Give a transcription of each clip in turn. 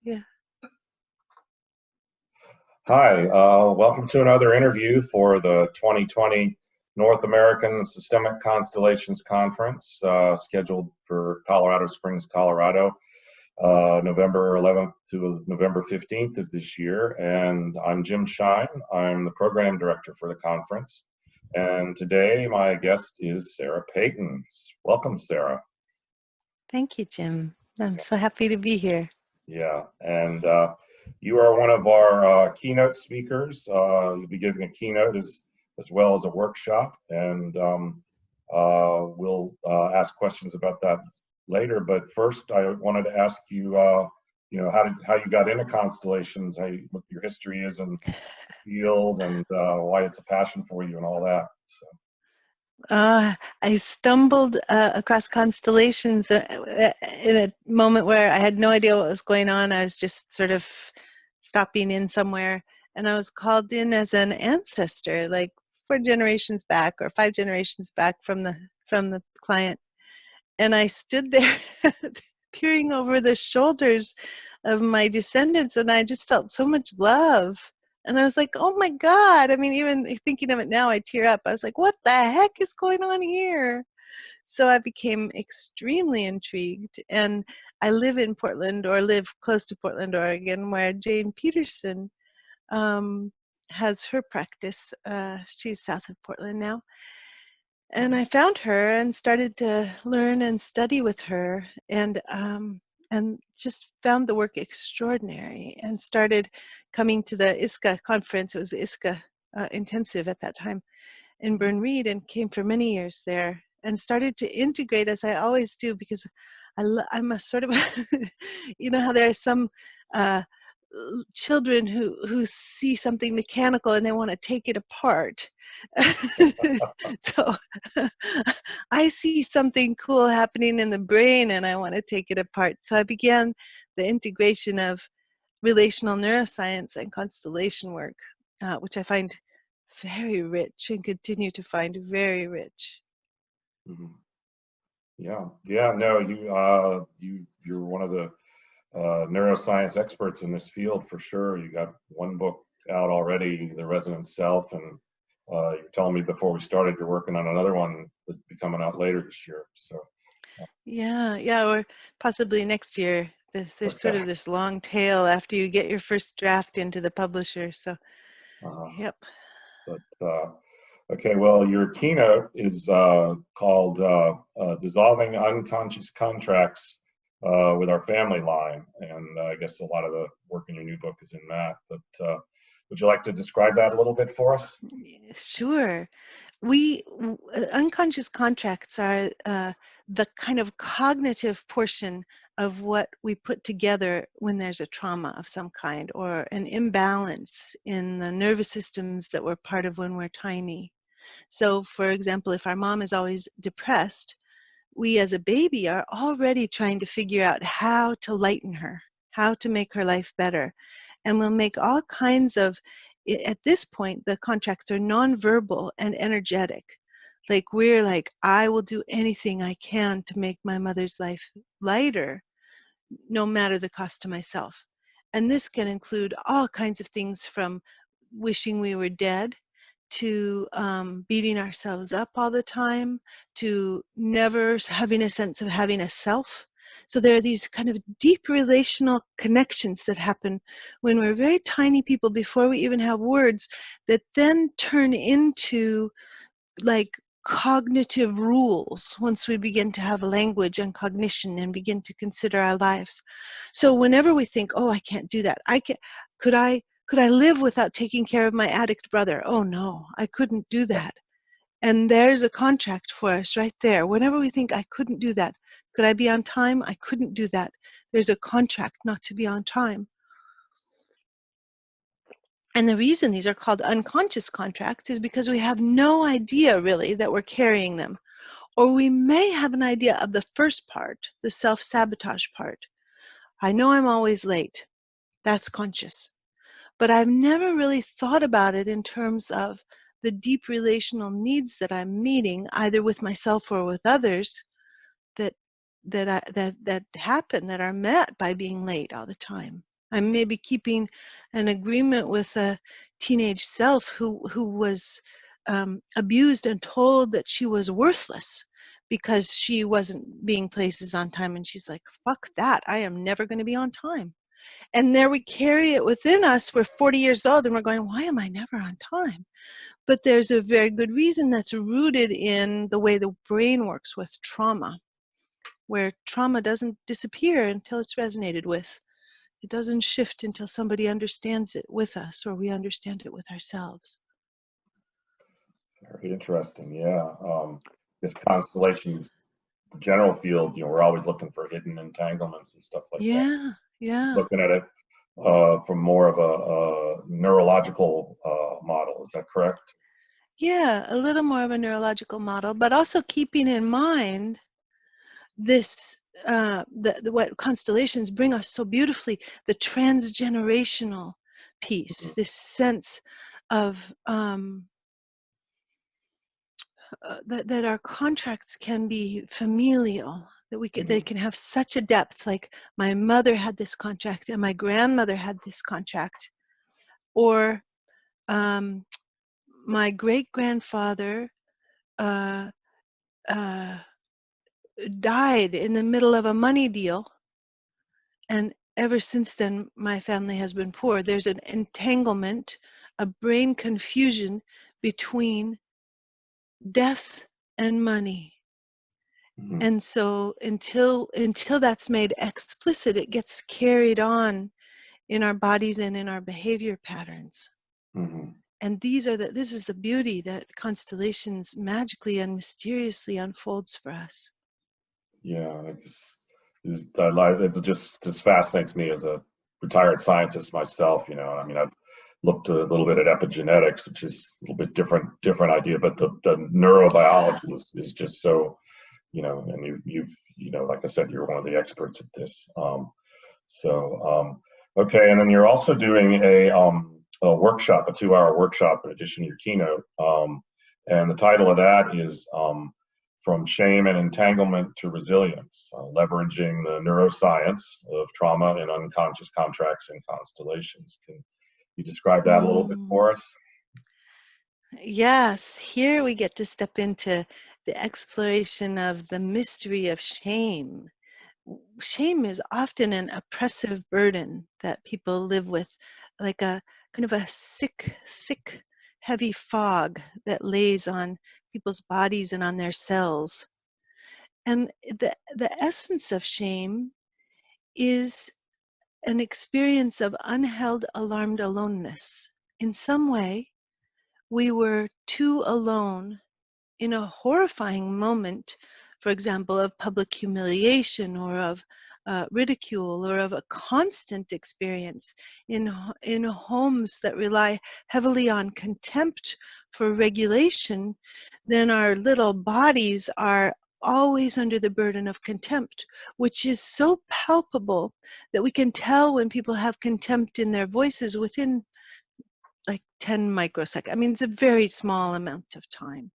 Yeah. Hi, welcome to another interview for the 2020 North American Systemic Constellations Conference, scheduled for Colorado Springs, Colorado, November 11th to November 15th of this year. And I'm Jim Shine. I'm the program director for the conference. And today my guest is Sarah Peyton. Welcome, Sarah. Thank you, Jim. I'm so happy to be here. Yeah, and you are one of our keynote speakers. You'll be giving a keynote as well as a workshop, and we'll ask questions about that later. But first, I wanted to ask you, how you got into constellations, what your history is in the field, and why it's a passion for you, and all that. So. I stumbled across constellations in a moment where I had no idea what was going on. I was just sort of stopping in somewhere, and I was called in as an ancestor, like 4 generations back or 5 generations back from the client. And I stood there peering over the shoulders of my descendants, and I just felt so much love. And I was like, oh my God. I mean, even thinking of it now, I tear up. I was like, what the heck is going on here? So I became extremely intrigued. And I live in Portland, or live close to Portland, Oregon, where Jane Peterson has her practice. She's south of Portland now. And I found her and started to learn and study with her, and just found the work extraordinary, and started coming to the ISCA conference. It was the ISCA intensive at that time in Burn Reed, and came for many years there, and started to integrate, as I always do, because I'm a sort of, you know how there are some children who see something mechanical and they want to take it apart. So I see something cool happening in the brain and I want to take it apart. So I began the integration of relational neuroscience and constellation work, which I find very rich and continue to find very rich. Mm-hmm. Yeah. No, you're one of the neuroscience experts in this field for sure. You got one book out already, The Resonant Self, and you were telling me before we started you're working on another one that'll be coming out later this year. So yeah, or possibly next year. There's sort of this long tail after you get your first draft into the publisher. So, yep. But okay, well, your keynote is called "Dissolving Unconscious Contracts with Our Family Line," and I guess a lot of the work in your new book is in that. But would you like to describe that a little bit for us? Sure. Unconscious contracts are the kind of cognitive portion of what we put together when there's a trauma of some kind, or an imbalance in the nervous systems that we're part of when we're tiny. So, for example, if our mom is always depressed, we as a baby are already trying to figure out how to lighten her, how to make her life better. And we'll make all kinds of, at this point, the contracts are nonverbal and energetic. Like, we're like, I will do anything I can to make my mother's life lighter, no matter the cost to myself. And this can include all kinds of things, from wishing we were dead, to beating ourselves up all the time, to never having a sense of having a self. So there are these kind of deep relational connections that happen when we're very tiny people, before we even have words, that then turn into like cognitive rules once we begin to have language and cognition and begin to consider our lives. So whenever we think, oh, I can't do that, could I live without taking care of my addict brother? Oh no, I couldn't do that. And there's a contract for us right there. Whenever we think, I couldn't do that, could I be on time? I couldn't do that. There's a contract not to be on time. And the reason these are called unconscious contracts is because we have no idea really that we're carrying them. Or we may have an idea of the first part, the self-sabotage part. I know I'm always late. That's conscious. But I've never really thought about it in terms of the deep relational needs that I'm meeting, either with myself or with others, that happen, that are met by being late all the time. I may be keeping an agreement with a teenage self who was abused and told that she was worthless because she wasn't being places on time, and she's like, fuck that, I am never going to be on time. And there we carry it within us. We're 40 years old and we're going, why am I never on time? But there's a very good reason that's rooted in the way the brain works with trauma, where trauma doesn't disappear until it's resonated with. It doesn't shift until somebody understands it with us or we understand it with ourselves. Very interesting. Yeah. This constellations, the general field, we're always looking for hidden entanglements and stuff like that. Yeah, yeah. Looking at it from more of a neurological model. Is that correct? Yeah, a little more of a neurological model, but also keeping in mind this, what constellations bring us so beautifully, the transgenerational piece, this sense of that our contracts can be familial, that they can have such a depth. Like my mother had this contract and my grandmother had this contract, or my great grandfather died in the middle of a money deal, and ever since then my family has been poor. There's an entanglement, a brain confusion between death and money. And so until that's made explicit, it gets carried on in our bodies and in our behavior patterns. And this is the beauty that constellations magically and mysteriously unfolds for us. Yeah, it just fascinates me as a retired scientist myself. I mean, I've looked a little bit at epigenetics, which is a little bit different idea, but the neurobiology is just so, and you've like I said, you're one of the experts at this. Okay, and then you're also doing a workshop, a 2-hour workshop in addition to your keynote, and the title of that is From Shame and Entanglement to Resilience, leveraging the neuroscience of trauma and unconscious contracts and constellations. Can you describe that a little bit for us? Yes, here we get to step into the exploration of the mystery of shame. Shame is often an oppressive burden that people live with, like a kind of a sick, thick, heavy fog that lays on people's bodies and on their cells. And the essence of shame is an experience of unheld, alarmed aloneness. In some way, we were too alone in a horrifying moment, for example, of public humiliation or of ridicule or of a constant experience in homes that rely heavily on contempt for regulation, then our little bodies are always under the burden of contempt, which is so palpable that we can tell when people have contempt in their voices within like 10 microseconds. I mean, it's a very small amount of time.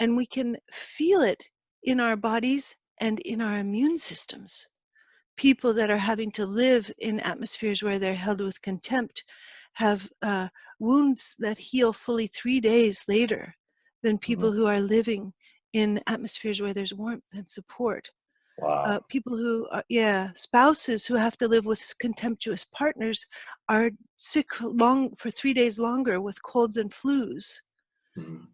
And we can feel it in our bodies and in our immune systems. People that are having to live in atmospheres where they're held with contempt have wounds that heal fully 3 days later than people who are living in atmospheres where there's warmth and support. Wow. People who are, spouses who have to live with contemptuous partners are sick for 3 days longer with colds and flus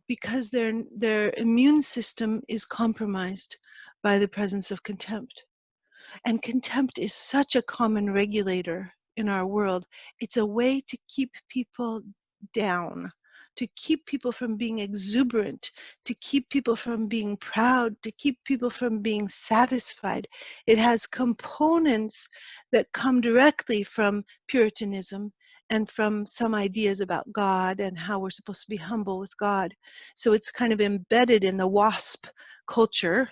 because their immune system is compromised by the presence of contempt. And contempt is such a common regulator in our world. It's a way to keep people down, to keep people from being exuberant, to keep people from being proud, to keep people from being satisfied. It has components that come directly from Puritanism and from some ideas about God and how we're supposed to be humble with God. So it's kind of embedded in the WASP culture,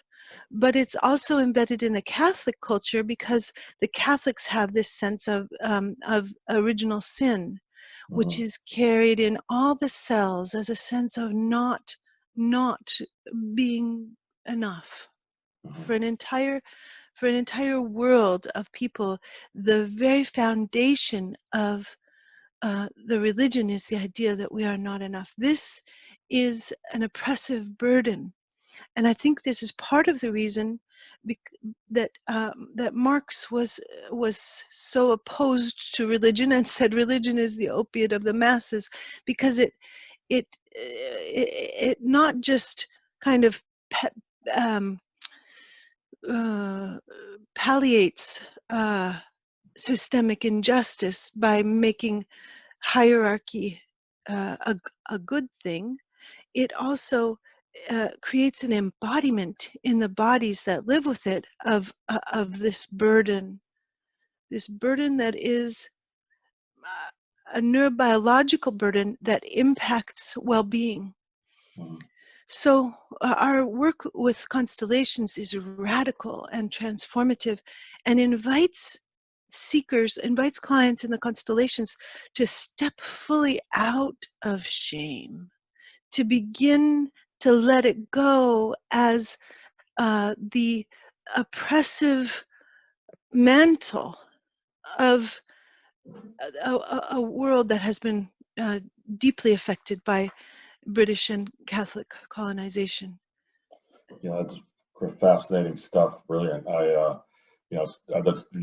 but it's also embedded in the Catholic culture because the Catholics have this sense of original sin, which is carried in all the cells as a sense of not being enough for an entire for an entire world of people, the very foundation of the religion is the idea that we are not enough. This is an oppressive burden. And I think this is part of the reason that Marx was so opposed to religion and said religion is the opiate of the masses, because it not just kind of palliates systemic injustice by making hierarchy a good thing. It also creates an embodiment in the bodies that live with it of this burden that is a neurobiological burden that impacts well-being. So our work with constellations is radical and transformative, and invites clients in the constellations to step fully out of shame, to begin to let it go as the oppressive mantle of a world that has been deeply affected by British and Catholic colonization. Yeah, that's fascinating stuff. Brilliant. You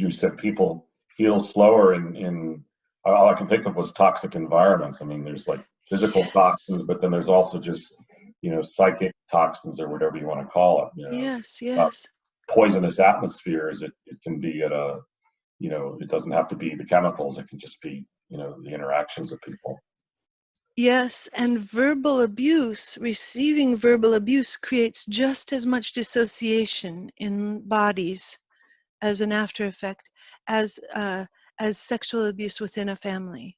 said people heal slower in all I can think of was toxic environments. I mean, there's like physical toxins, but then there's also just, psychic toxins or whatever you want to call it. Yes. Poisonous atmospheres. It can be at a, it doesn't have to be the chemicals. It can just be, the interactions of people. Yes, and receiving verbal abuse creates just as much dissociation in bodies as an after effect as sexual abuse within a family.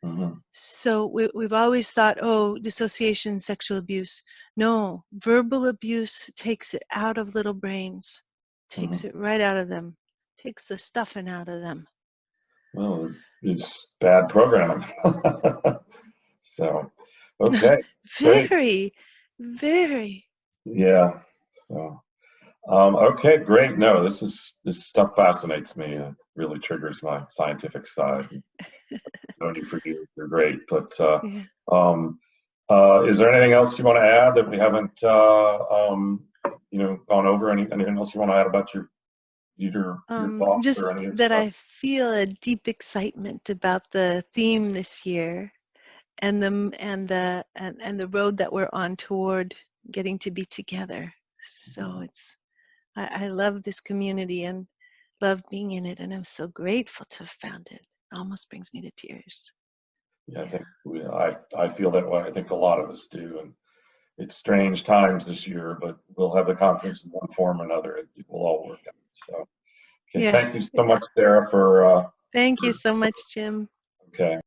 Mm-hmm. So we've always thought, oh, dissociation, sexual abuse. No, verbal abuse takes it out of little brains, takes it right out of them, takes the stuffing out of them. Well, it's bad programming. So, okay. Very, very. Yeah. So, okay, great. No, this stuff fascinates me. It really triggers my scientific side. Known you for years. You're great. But Yeah. is there anything else you want to add that we haven't, gone over? Anything else you want to add about your thoughts just or any of the that stuff? I feel a deep excitement about the theme this year, and the road that we're on toward getting to be together. So I love this community and love being in it, and I'm so grateful to have found it. It almost brings me to tears. Yeah, I think I feel that way. I think a lot of us do, and it's strange times this year, but we'll have the conference in one form or another. It will all work out. So, okay, thank you so much, Sarah, for. Thank you so much, Jim. Okay.